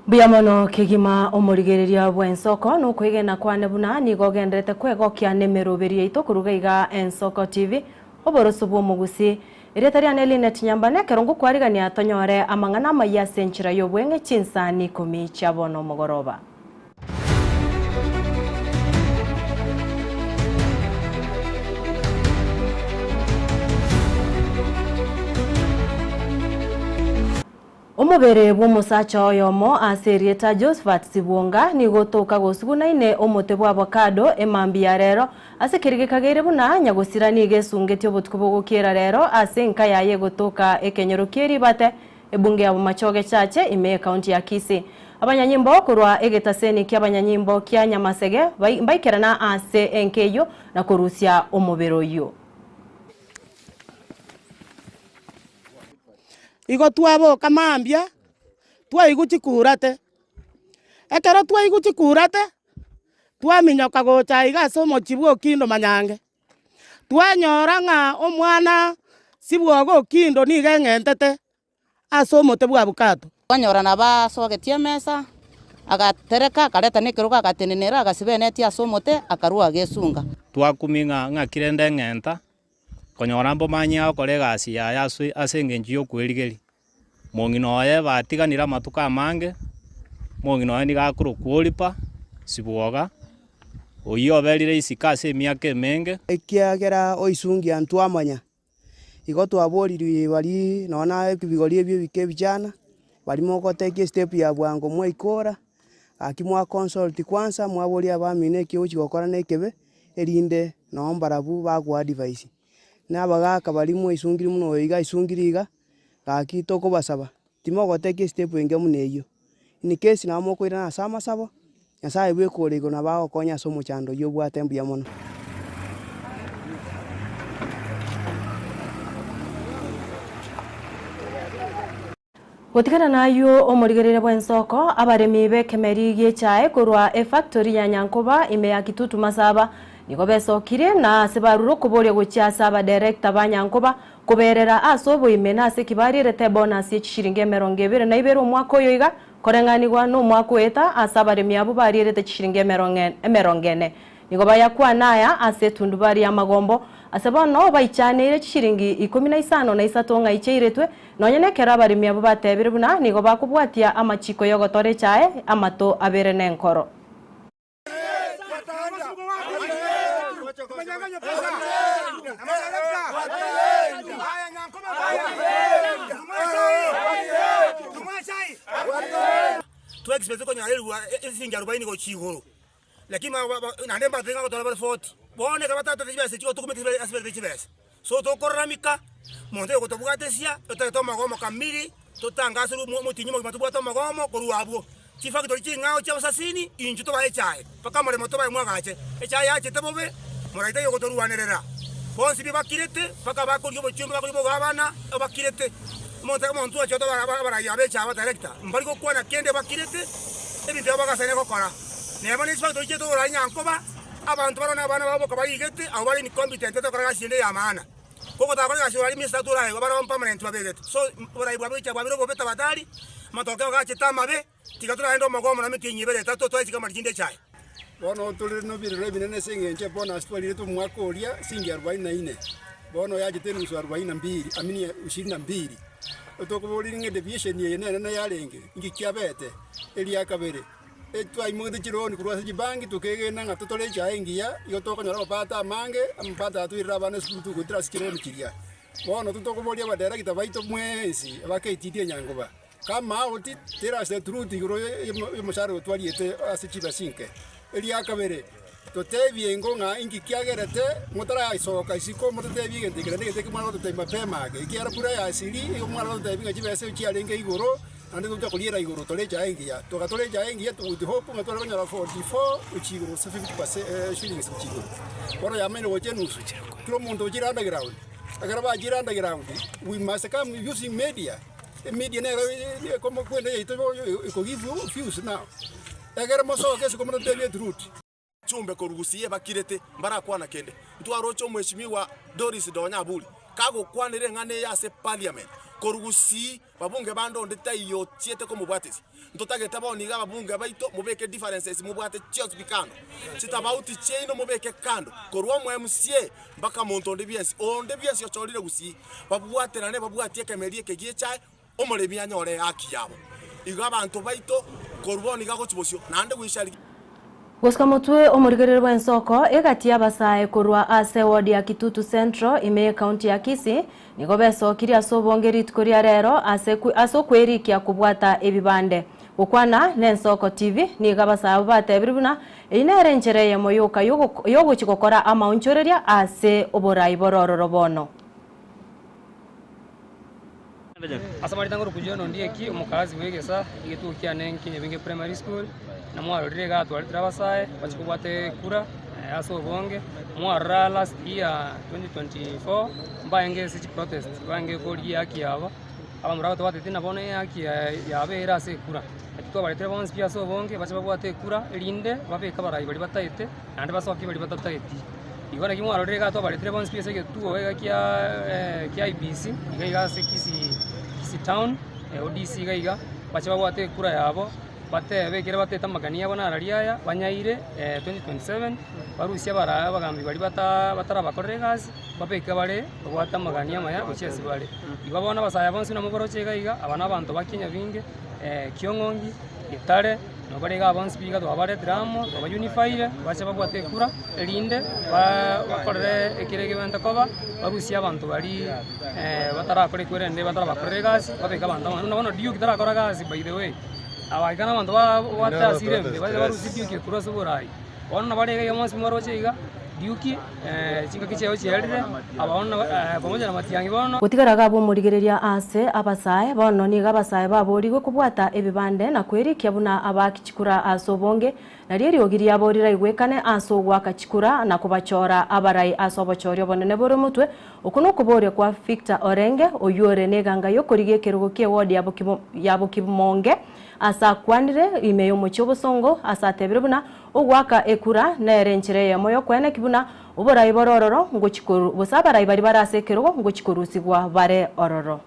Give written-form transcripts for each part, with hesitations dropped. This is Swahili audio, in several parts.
Biamono kigima omurigereria bwensoko no kwigena kwane buna nigo gendete kwegokia nemeroberia ito kurugaiga Ensoko TV oboroso bwo mugusi iretari aneline tinyambane kerongo kwarigania tonyore amangana maya senchira yobwenge chinsani komi chabono mogoroba. Omubere bw'omusacha oyomo aserieta Josephat Sibunga ni gotoka gosugunaine omote bwa avocado emambi ya rero asekirigikagire buna nyagosira ni gesungeti obutuko bwogukira rero asenka yaye gotoka ekenyero kiri bate ebunge ya machoge chache ime county ya Kisii abanyanyimbo kurwa egetaseni ky'abanyanyimbo kya Nyamasege mbayikerana ase enkeyo na kurusia omubero yo. Igo twabo kamambia twaiguchi kurate ekero twaiguchi kurate twaminyoka gocha igase omochibwo kindo manyange twanyora ng'a omwana sibwogo kindo ni geng'entete ase omote bwa avocado twanyora na basogetie mesa agatereka akareta nekeruga agatenenera agasibenetia ase omote akarua gesunga twakuminga ng'akire ndeng'enta konyora mbo manya okore gasi ya ase engenchi yokwirigeri mongino oye batiganira matuka mange mongino oye nigakuru kwolipa sibwoga oyo berire isika ase emiaka emenge ekiagera oisungi antu amanya igo twaborirwe bari nona ebigori ebyo bike bijana barimo goteka step ya bwango mwaikora akimwa consult kwanza mwabori abamine kyo chigokora nekebe erinde no mbarabu bagwa advice nabagaka barimo isungiri muno iga isungiriga gakitoko basaba timo goteka step enge muneyo in case na mokoira na sama sabo nyasaye bwekorego na bago konya somo chando yo bwatembu ya mono Gotikana nayo omurigerere bwensoko abaremi bekemeri gyechae kurwa factory ya Nyankoba ime ya Kitutu Masaba niko besokire na sebaruro kuboria gochiasa aba director ba Nyankoba kuberera asobo imena ase kibarirete bonus y'ishiringe 200 na ibero mwako yoiga korenganirwa no mwako eta asabaremi abo barirete ishiringe 240 niko bayakwa naya ase tundubari ya Magombo asabano bayichanire ishiringi 15 na isatonga icheiretwe nonyene kera baremi abo batebire buna niko bakubwatia amachiko yogotore chae amato abere nenkoro. Tuwe expect ko nyarelwa esinga 40 ko chigoro lakini nande mbatenga ko tola 40 bone ka batata tibese chiko tukumete asibete tibese so to koramika monde ko tobugatesia to magomo kamili totangasa mutinyimo matubwata magomo ko ruabo chifa ko chinga cha basasini inju to bae chae paka mare moto bae mwagache echae yache tebobe moraita yo ko toruanerera bonsi bi bakirete paka bakuri bo chumba bakuri bo gabana bakirete monta montu acho to bara yabe chava director mbari ko kwana kende bakirete ebintu bagasane ko kora neba ni sipakto cheto ora Nyankoba abantu barona bana babo kabayigete abo bari ni competent to kora gashinde ya maana koko ta kora gashwari mi statura ai bara permanent babegete so ora ibwa bicha babiro bo beta batari matoke gacheta mabe tigatura endo magomo na mitinyibere tato to chika marjinde chai bono tulire no birire binene sengenche bonus twalire to mwakoria singi 44 bono yaje tenu 42 amini 22 otokobori nge deviation ye nene yarenge ngikyabete eli akabere etwa imude chironi kurwa jibangi tukegena ngatotole chaengia yotoka nyara bapata mange ampata tuira bana skutu kutra skironi kiria bono tutokobori abadera kitabaito mwezi abaketidie Nyangoba kama oti tera se truti gro yomosaro twaliete asichiba sinke eli akabere totebie ngonga ingi kiagerete mutara isoka isiko mutebie gentegere ndege mwana totemba pemage ikiara pura ya asili mwana totebie ngibese uchialenge igoro ande tutakoliera igoro toleja engia tokatoleja engia tu hope ngatwara banyara 44 uchigoro 50% shillings uchigoro bora yamene wochenusu kilo muntu uchiranda ground agaraba jiranda ground we must come using media media ne como kwenda ito ko give you views now agara moso kesi como totebie truth chumbe korugusiye bakirete mbarakwana kende ntwarocho mheshimiwa Doris Donyabuli kago kwanire ngane yase parliament korugusi babunge bando ndeta iyo tiete ko mubwatesi ntotagete boniga babunge baito mubeke differences mubwate chios bikando sitabauti cheino mubeke kando korwa mu MCA mpaka monto ndebiesi onde biesi ochorire gusi babwaterane babwatie kemerie kegie chai omorebi anyore haki yabo iga abantu baito korwoni gago chibosio nande gwishari Gosika mutwe omurigerere bw'ensoko egati abasae korwa ase ward ya Kitutu Central ime county ya Kisii nigo besokiri asobongeri tukoria rero ase kwerikia kubwata ebibande gukwana n'ensoko TV niga basae batebiribuna inere nchereye moyoka yoguchikokora amaunchoreria ase oborai borororo bono Asamari tangoro kujono ndiye ki umukazi wegesa igitukia nenki binge primary school na mwaro direga twalitira basaye bachikubate kura aso bonge mwara last year 2024 mbaenge sichi protest bange kori yaki yabo abamurago twatetina bone yaki yabe era se kura atwa balitira bonse pia so bonge bachibabwate kura elinde babeka barayi bali bataite ande basoki bali batataiti igora kimwaro direga twa balitira bonse pia se tuo wega kia IBC igaiga se Kisii town ODC gaiga bachibabwate kura yabo batebekere bateta magania bona arariaya banyaire 2027 barusia bara bagambi bali batara bakorere gazi babeka bare gwata magania maya gochesi bare ibabona basaya bonse na mugoro chegaiga abana abantu bakinya binge Kiongongi Itare no barega bonse biga do bare dramo do unify bacha babwate kura elinde bakorere ekirege banta koba barusia abantu bali batara kore kwerende batara bakorere gazi babeka abantu no diu kitara kora gazi by the way abaikana abantu batasirembe barusidiuki kuroso borai ona barega yamonsi mwarocheiga diuki chinga kicheo chielire abona pamoja na matiangi bono gutigaraga bo murigereria ase abasae bono niga abasae baborigwe kubwata ebibande na kwerikia buna abakichikura asobonge na rieri ogiria borira igwekane aso gwakachikura na kubachora abarai asobochorio bonene boro mutwe okuno kuboria kwa Victor Orenge oyure neganga yokorige kerugo ke ward yabo kimonge asa kwanire imeyo muchobosongo asa tebiribuna ogwaka ekura nerenchire yamoyo kwene kibuna oborai borororo ngochikuru bosabarai bari barasekerogo ngochikurusigwa bare ororo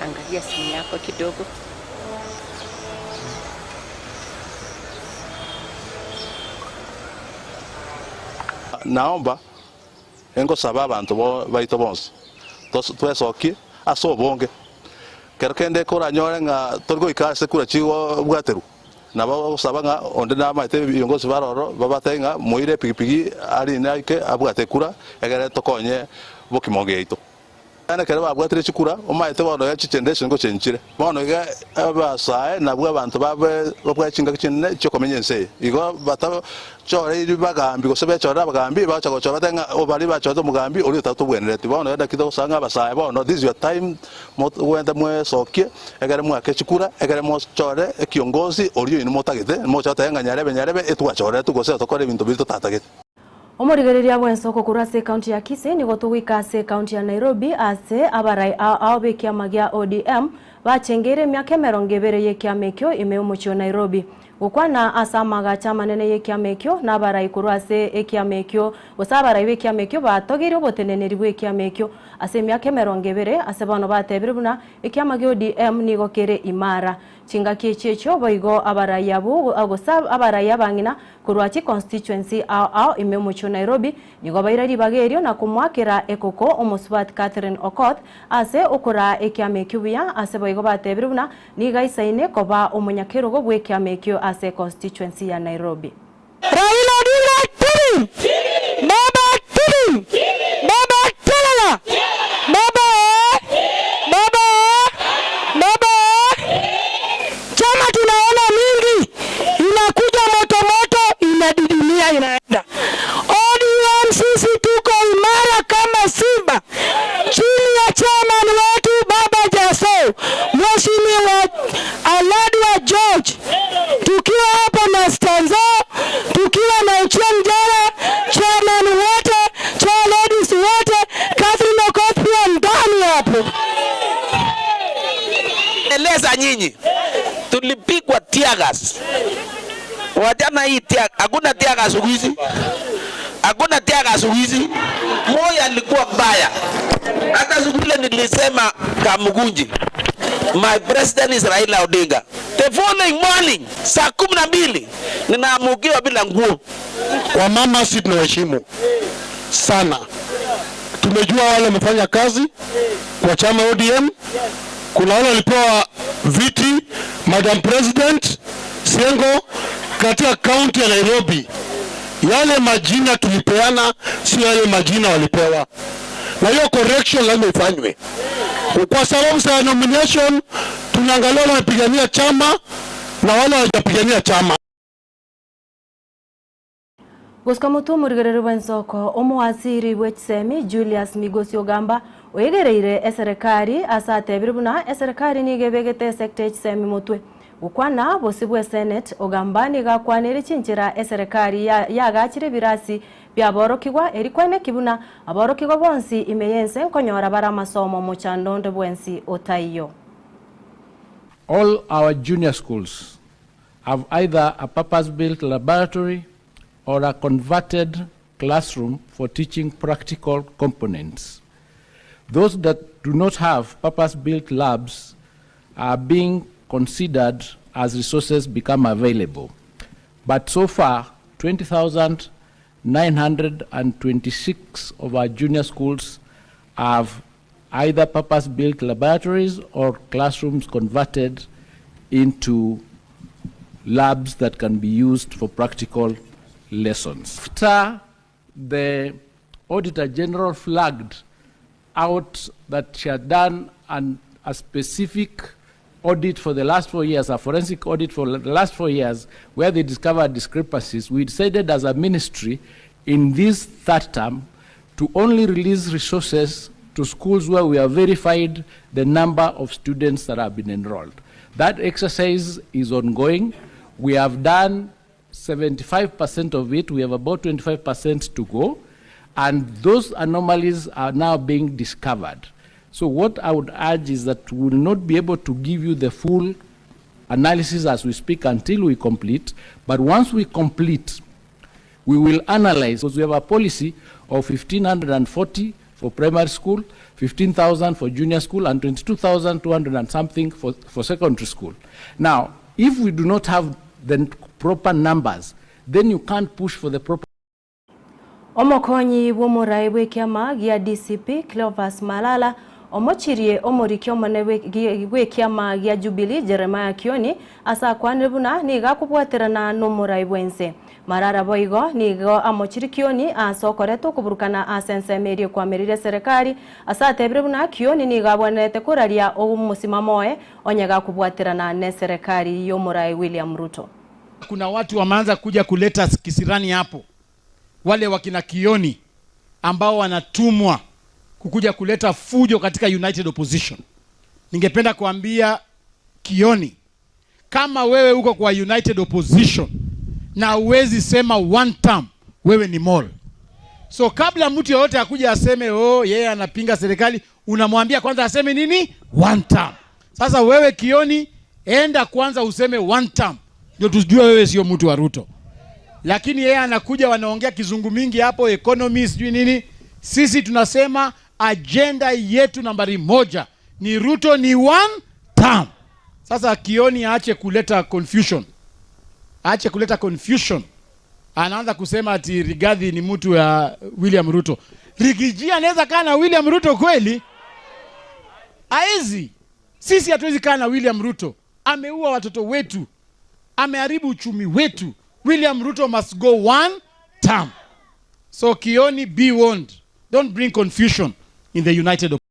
Angalia simu yako kidogo. Naomba engo saba abantu baito bonse twesoki aso bonge kerekende kora nyore nga torgo ikase kura chiwo bwateru nabo saba nga onde na maite biyongo sibaroro babatenga muire pigipigi ari naike abwate kura egere tokonye bokimonge ito ana kare babwatire chikura omaite bono ya chichendeshe ngo chenchire bono ga abasae nabwo abantu babwachinga kinne cyo komenyense igo bata chore iri bagambi gosebe chora bagambi bacha gochora tenga obali bacha mugambi uri tatu bwenereti bono yada kido sanga abasae bono this your time wenda mwe sokie egere mwake chikura egere mo chore ekiongozi ori ino motagete mo chata nyarebe etwachore tugose tokore bintu bito tatagete omurigereria bw'ensoko kurase county ya Kisii nigo tugwikase county ya Nairobi ase abarai abekia magia ODM bachengere myaka 20 yekiamekyo ime umucho Nairobi gukwana asamaga chamanene yekiamekyo nabarai kurase ekiamekyo osabarai bekiamekyo batogire oboteneneri bwekiamekyo ase myaka 20 ase bano batebiribuna ekiamagyo ODM nigo kere imara chinga kichecho boigo abarai abu agosab abarai abangina kurwachi constituency ao ime umucho Nairobi nigo bairari bagerio na kumwakira ekoko omusbat Catherine Okoth ase okora ekiamekyo bya ase boigo batebiribuna niga isaine koba omunyakerogo bwekiamekyo ase constituency ya Nairobi. Raila Odinga timu! Baba timu! Baba talala! Baba! Chama tunaona mingi inakuja moto inadidimia inaenda. ODM sisi tuko imara kama simba chini ya chairman wetu Baba Jaso Mheshimiwa Aladwa George, tukiwa hapo na Stanzo, tukiwa na Ochieng Jara, chairman wote, chair ladies wote, Catherine Okoth pia ndani hapo. Eleza nyinyi tulipigwa tear gas. Wajana hii hakuna tear gas siku hizi. Hakuna tear gas siku hizi. Moi alikuwa mbaya. Hata siku ile nilisema Kamugunji, my president is Raila Odinga. The following morning, saa 12, ninaamukiwa bila nguo. Kwa mama sisi tunaheshimu sana. Tumejua wale wamefanya kazi kwa chama ODM. Kuna wale walipewa viti, Madam President Siengo katika kaunti ya Nairobi. Yale majina tulipeana sio yale majina walipewa. Na hiyo correction lazima ifanywe. Kwa sababu sa nomination tunaangalia wale wanapigania chama na wale hawajapigania chama. Guskamutu murigerere wensoko omuwaziri w'ekisemi Julius Migosi Ogamba oyegereire serikali asatebire buna serikali nigebegete sector ekisemi mutwe gukwana bosi bwa Senate Ogamba nigakwanire kinjira serikali yagachire birasi byaborokigwa erikwene kibuna aborokigwa bonsi imeyense nkonyora bara masomo mu chandonde bwensi otaiyo. All our junior schools have either a purpose-built laboratory or a converted classroom for teaching practical components. Those that do not have purpose-built labs are being considered as resources become available. But so far, 20,926 of our junior schools have either purpose-built laboratories or classrooms converted into labs that can be used for practical lessons. After the Auditor General flagged out that she had done a specific audit for the last 4 years, a forensic audit for the last 4 years, where they discovered discrepancies, we decided as a ministry in this third term to only release resources to schools where we have verified the number of students that have been enrolled. That exercise is ongoing. We have done 75% of it. We have about 25% to go, and those anomalies are now being discovered. So what I would urge is that we will not be able to give you the full analysis as we speak until we complete, but once we complete, we will analyze, because we have a policy of 1,540 for primary school, 15,000 for junior school, and 22,200 and something for secondary school. Now, if we do not have the proper numbers, then you can't push for the proper. Omokonyi w'omurai w'ekiama gia DCP Clovis Malala omochirie omorikyo mone w'ekiama gia Jubilee Jeremiah Kioni asa kwanire buna niga kubwaterana n'omurai bwense. Marara boigo nigo amochiri Kioni asokoreto kuburukana asensemerie kwamirire serikali asa tebire buna Kioni niga bwanete kuraria omusimamoe onyega kubwaterana ne serikali y'omurai William Ruto. Kuna watu wameanza kuja kuleta kisirani hapo, wale wakina Kioni ambao wanatumwa kukuja kuleta fujo katika United Opposition. Ningependa kuambia Kioni, kama wewe uko kwa United Opposition na uwezi sema one term, wewe ni mole. So kabla mtu yoyote akuja aseme yeye anapinga serikali, unamwambia kwanza aseme nini? One term. Sasa wewe Kioni, enda kwanza useme one term, ndio tujue wewe sio mtu wa Ruto. Lakini yeye anakuja wanaongea kizungu mingi hapo, economy sijui nini. Sisi tunasema agenda yetu nambari 1 ni Ruto ni one term. Sasa Kioni aache kuleta confusion. Aache kuleta confusion. Anaanza kusema ati Rigathi ni mtu ya William Ruto. Rigiji anaweza kaa na William Ruto kweli? Haezi. Sisi hatuwezi kaa na William Ruto. Ameua watoto wetu. Ameharibu uchumi wetu. William Ruto must go one term. So Kioni, be warned. Don't bring confusion in the United Opposition.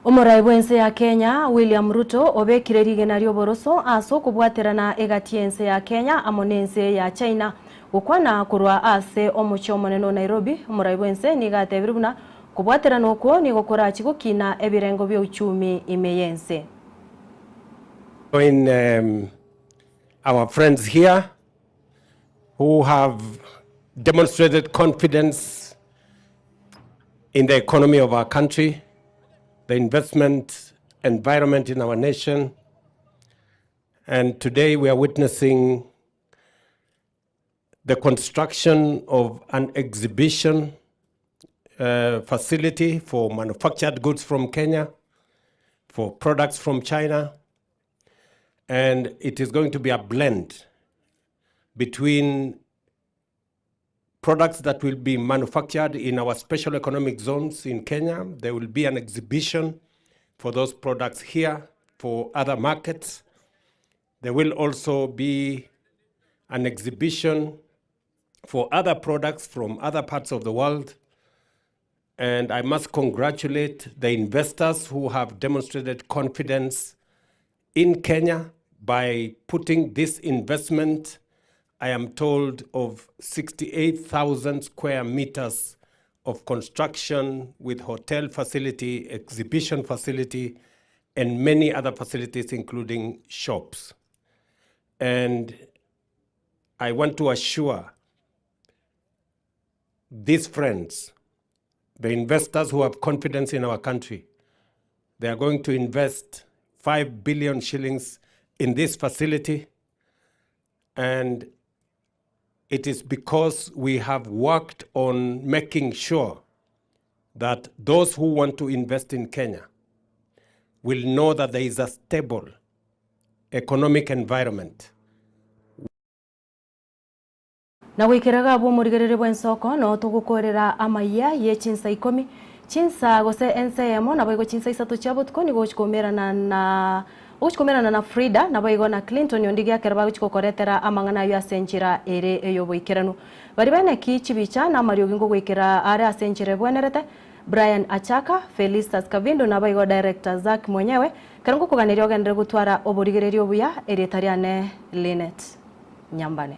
Omurai bwense ya Kenya William Ruto obekire rigenario boroso aso kubwaterana egatiense ya Kenya amonense ya China gukwana kurwa ase omucho moneno Nairobi. Omurai bwense nigatebire buna kubwaterana okwo ni gukora kigukina ebirengo bya uchumi imeyense. Our friends here who have demonstrated confidence in the economy of our country, the investment environment in our nation, And today we are witnessing the construction of an exhibition facility for manufactured goods from Kenya, for products from China, and it is going to be a blend between products that will be manufactured in our special economic zones in Kenya. There will be an exhibition for those products here for other markets. There will also be an exhibition for other products from other parts of the world. And I must congratulate the investors who have demonstrated confidence in Kenya by putting this investment, I am told, of 68,000 square meters of construction with hotel facility, exhibition facility, and many other facilities, including shops. And I want to assure these friends, the investors who have confidence in our country, they are going to invest 5 billion shillings in this facility. And it is because we have worked on making sure that those who want to invest in Kenya will know that there is a stable economic environment. Na wikiraga abo murigerere bwensoko no tugukorera amaya ye chinsa 10 chinsa gose NCM na boigo chinsa 3 chabo tukoni gochikomerana na Frida na boigo na Clinton yondigia kerba gochikokoretera amangana yo asenchira ere eyo boikeranu bari bene kichibicha na Mario Gingo gwikira are asenchire bwenerete Brian Achaka, Felicitas Kavindo na boigo director Zack mwenyewe karango kuganirio gendere gutwara oborigererio buya eretariane Linet Nyambane.